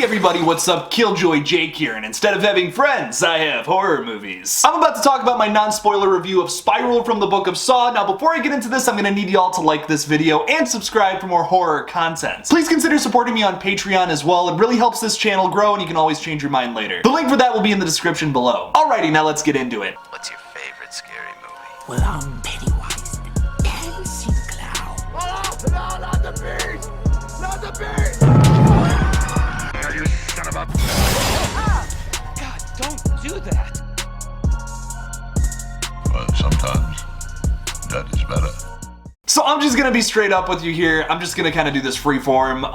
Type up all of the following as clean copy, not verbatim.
Hey everybody, what's up? KillJoy Jake here, and instead of having friends, I have horror movies. I'm about to talk about my non-spoiler review of Spiral from the Book of Saw. Now before I get into this, I'm gonna need y'all to like this video and subscribe for more horror content. Please consider supporting me on Patreon as well. It really helps this channel grow, and you can always change your mind later. The link for that will be in the description below. Alrighty, now let's get into it. What's your favorite scary movie? Well, I'm Pennywise the dancing clown. Oh, no, not the beast! Not the beast! You son of a... God, don't do that. But sometimes that is better. So I'm just gonna be straight up with you here. I'm just gonna kind of do this free form.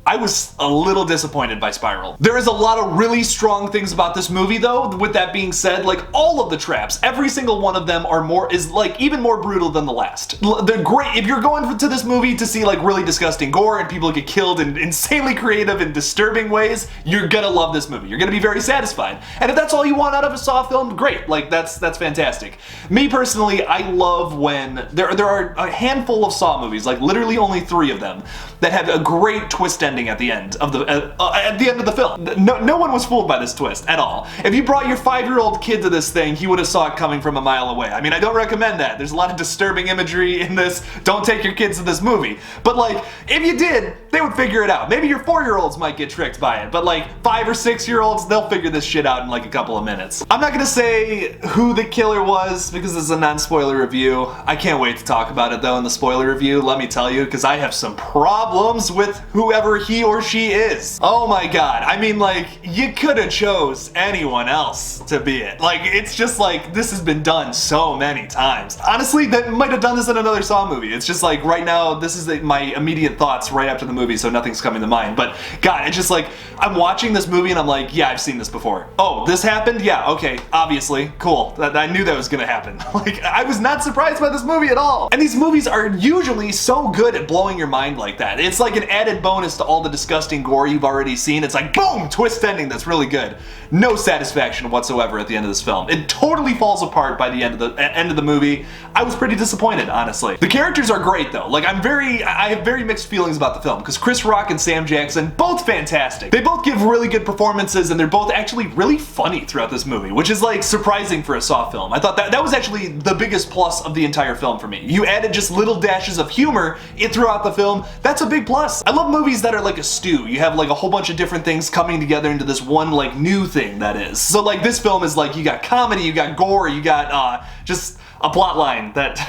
I was a little disappointed by Spiral. There is a lot of really strong things about this movie though. With that being said, like all of the traps, every single one of them is like even more brutal than the last. They're great. If you're going to this movie to see like really disgusting gore and people get killed in insanely creative and disturbing ways, you're gonna love this movie. You're gonna be very satisfied. And if that's all you want out of a Saw film, great. Like that's fantastic. Me personally, I love when there are a handful of Saw movies, like literally only 3 of them, that have a great twist ending at the end of the film. No one was fooled by this twist at all. If you brought your 5-year-old kid to this thing, he would have saw it coming from a mile away. I mean, I don't recommend that. There's a lot of disturbing imagery in this. Don't take your kids to this movie. But like, if you did, they would figure it out. Maybe your 4-year-olds might get tricked by it, but like 5 or 6-year-olds, they'll figure this shit out in like a couple of minutes. I'm not gonna say who the killer was because this is a non-spoiler review. I can't wait to talk about it though in the spoiler review, let me tell you, because I have some problems with whoever he or she is. Oh my god. I mean, like, you could have chose anyone else to be it. Like, it's just like, this has been done so many times. Honestly, they might have done this in another Saw movie. It's just like, right now, this is my immediate thoughts right after the movie, so nothing's coming to mind. But, god, it's just like, I'm watching this movie and I'm like, yeah, I've seen this before. Oh, this happened? Yeah, okay, obviously, cool. I knew that was gonna happen. Like, I was not surprised by this movie at all. And these movies are usually so good at blowing your mind like that. It's like an added bonus to all the disgusting gore you've already seen. It's like, boom, twist ending that's really good. No satisfaction whatsoever at the end of this film. It totally falls apart by the end of the movie. I was pretty disappointed, honestly. The characters are great though. Like, I have very mixed feelings about the film because Chris Rock and Sam Jackson, both fantastic. They both give really good performances and they're both actually really funny throughout this movie, which is like surprising for a Saw film. I thought that was actually the biggest plus of the entire film for me. You added just little dashes of humor throughout the film. That's a big plus. I love movies that are like a stew. You have like a whole bunch of different things coming together into this one like new thing that is. So like this film is like, you got comedy, you got gore, you got just a plot line that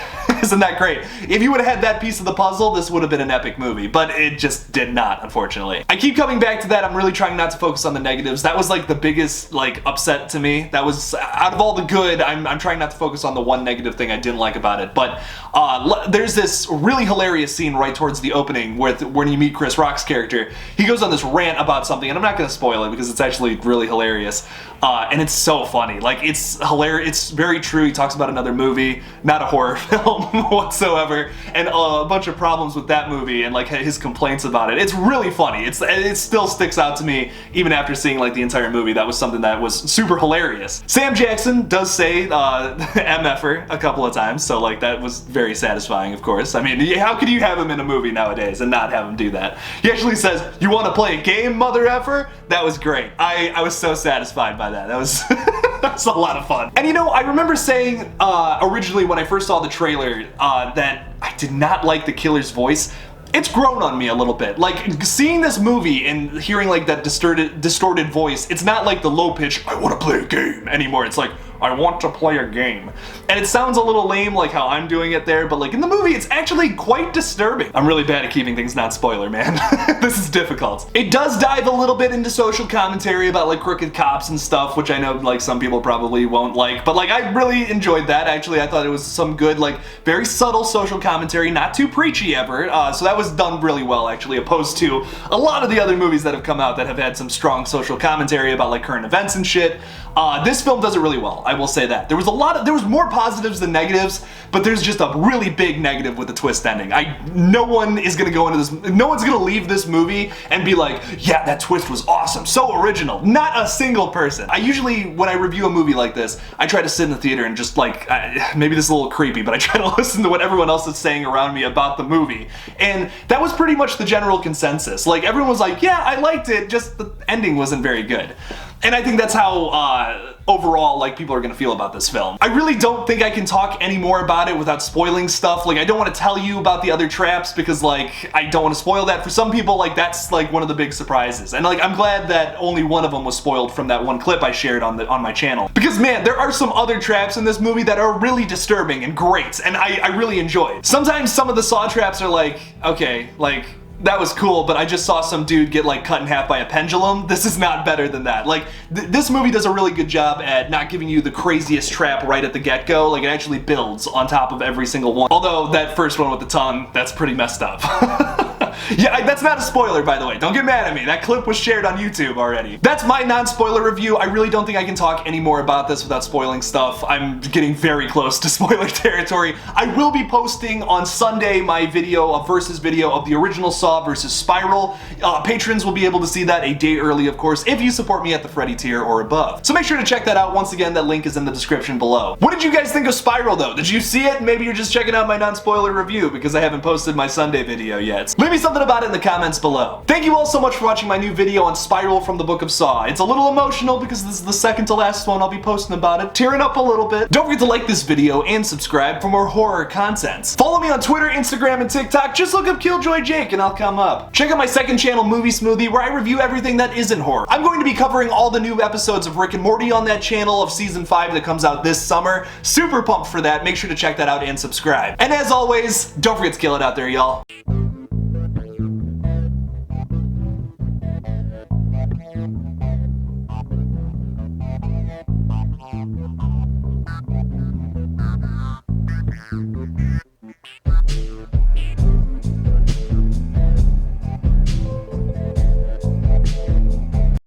isn't that great. If you would have had that piece of the puzzle, this would have been an epic movie, but it just did not, unfortunately. I keep coming back to that. I'm really trying not to focus on the negatives. That was like the biggest like upset to me. That was, out of all the good, I'm trying not to focus on the one negative thing I didn't like about it, but there's this really hilarious scene right towards the opening when you meet Chris Rock's character. He goes on this rant about something, and I'm not gonna spoil it because it's actually really hilarious. And it's so funny. Like, it's hilarious. It's very true. He talks about another movie, not a horror film whatsoever, and a bunch of problems with that movie and like his complaints about it. It's really funny. It still sticks out to me even after seeing like the entire movie. That was something that was super hilarious. Sam Jackson does say MFer a couple of times, so like that was very satisfying, of course. I mean, how could you have him in a movie nowadays and not have him do that? He actually says, "You want to play a game, mother effer?" That was great. I was so satisfied by that. That was that's a lot of fun. And you know, I remember saying originally when I first saw the trailer that I did not like the killer's voice. It's grown on me a little bit. Like, seeing this movie and hearing like that distorted voice, it's not like the low pitch, "I want to play a game" anymore. It's like, "I want to play a game." And it sounds a little lame like how I'm doing it there, but like in the movie it's actually quite disturbing. I'm really bad at keeping things not spoiler, man. This is difficult. It does dive a little bit into social commentary about like crooked cops and stuff, which I know like some people probably won't like, but like I really enjoyed that. Actually, I thought it was some good, like very subtle social commentary, not too preachy ever. So that was done really well actually, opposed to a lot of the other movies that have come out that have had some strong social commentary about like current events and shit. This film does it really well. I will say that. There was more positives than negatives, but there's just a really big negative with the twist ending. No one's gonna leave this movie and be like, yeah, that twist was awesome, so original. Not a single person. I usually, when I review a movie like this, I try to sit in the theater and just like, maybe this is a little creepy, but I try to listen to what everyone else is saying around me about the movie. And that was pretty much the general consensus. Like, everyone was like, yeah, I liked it, just the ending wasn't very good. And I think that's how, overall, like, people are gonna feel about this film. I really don't think I can talk any more about it without spoiling stuff. Like, I don't want to tell you about the other traps because, like, I don't want to spoil that. For some people, like, that's, like, one of the big surprises. And, like, I'm glad that only one of them was spoiled from that one clip I shared on my channel. Because, man, there are some other traps in this movie that are really disturbing and great, and I really enjoy. Sometimes some of the Saw traps are like, okay, like, that was cool, but I just saw some dude get like cut in half by a pendulum. This is not better than that. Like, this movie does a really good job at not giving you the craziest trap right at the get-go. Like, it actually builds on top of every single one. Although, that first one with the tongue, that's pretty messed up. Yeah, that's not a spoiler, by the way. Don't get mad at me. That clip was shared on YouTube already. That's my non-spoiler review. I really don't think I can talk any more about this without spoiling stuff. I'm getting very close to spoiler territory. I will be posting on Sunday my video, a versus video of the original Saw versus Spiral. Patrons will be able to see that a day early, of course, if you support me at the Freddy tier or above. So make sure to check that out. Once again, that link is in the description below. What did you guys think of Spiral, though? Did you see it? Maybe you're just checking out my non-spoiler review because I haven't posted my Sunday video yet. Leave me something about it in the comments below. Thank you all so much for watching my new video on Spiral from the Book of Saw. It's a little emotional because this is the second to last one I'll be posting about it, tearing up a little bit. Don't forget to like this video and subscribe for more horror content. Follow me on Twitter, Instagram, and TikTok. Just look up KillJoy Jake and I'll come up. Check out my second channel, Movie Smoothie, where I review everything that isn't horror. I'm going to be covering all the new episodes of Rick and Morty on that channel of season 5 that comes out this summer. Super pumped for that. Make sure to check that out and subscribe. And as always, don't forget to kill it out there, y'all.